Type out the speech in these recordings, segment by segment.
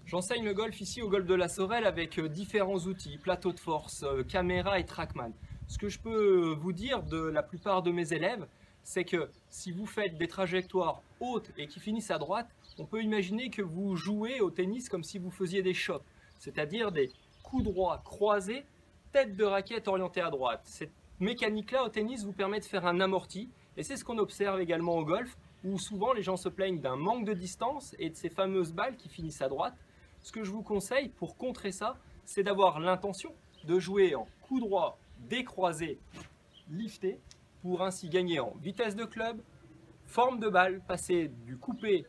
J'enseigne le golf ici au golf de la Sorel avec différents outils, plateau de force, caméra et trackman. Ce que je peux vous dire de la plupart de mes élèves, c'est que si vous faites des trajectoires hautes et qui finissent à droite, on peut imaginer que vous jouez au tennis comme si vous faisiez des chops, c'est-à-dire des coups droits croisés, tête de raquette orientée à droite. Cette mécanique-là au tennis vous permet de faire un amorti et c'est ce qu'on observe également au golf où souvent les gens se plaignent d'un manque de distance et de ces fameuses balles qui finissent à droite. Ce que je vous conseille pour contrer ça, c'est d'avoir l'intention de jouer en coup droit, décroisé, lifté, pour ainsi gagner en vitesse de club, forme de balle, passer du coupé,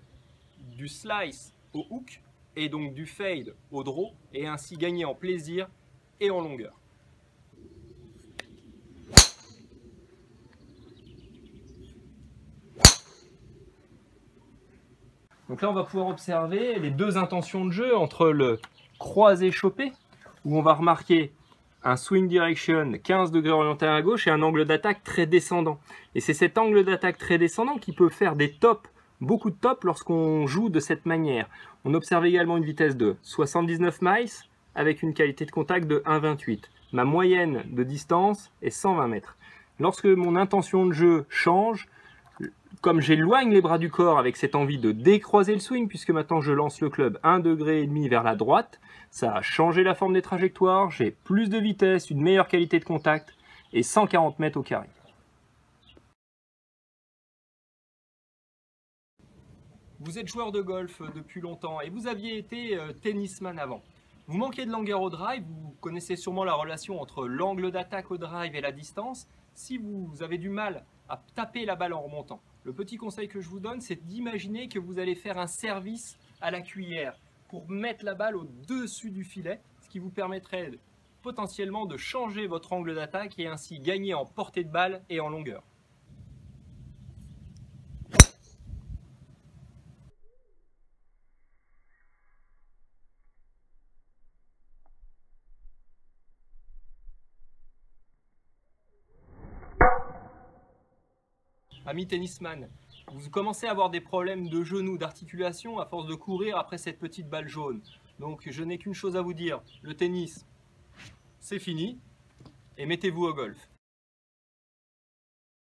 du slice au hook, et donc du fade au draw, et ainsi gagner en plaisir et en longueur. Donc là, on va pouvoir observer les deux intentions de jeu entre le croisé-chopé, où on va remarquer un swing direction 15 degrés orienté à gauche et un angle d'attaque très descendant. Et c'est cet angle d'attaque très descendant qui peut faire des tops, beaucoup de tops lorsqu'on joue de cette manière. On observe également une vitesse de 79 miles avec une qualité de contact de 1,28. Ma moyenne de distance est 120 mètres. Lorsque mon intention de jeu change, comme j'éloigne les bras du corps avec cette envie de décroiser le swing, puisque maintenant je lance le club 1,5 degré vers la droite, ça a changé la forme des trajectoires, j'ai plus de vitesse, une meilleure qualité de contact et 140 mètres au carré. Vous êtes joueur de golf depuis longtemps et vous aviez été tennisman avant. Vous manquez de longueur au drive, vous connaissez sûrement la relation entre l'angle d'attaque au drive et la distance. Si vous avez du mal à taper la balle en remontant, le petit conseil que je vous donne, c'est d'imaginer que vous allez faire un service à la cuillère pour mettre la balle au-dessus du filet, ce qui vous permettrait potentiellement de changer votre angle d'attaque et ainsi gagner en portée de balle et en longueur. Amis tennisman, vous commencez à avoir des problèmes de genoux, d'articulation à force de courir après cette petite balle jaune. Donc je n'ai qu'une chose à vous dire, le tennis, c'est fini et mettez-vous au golf.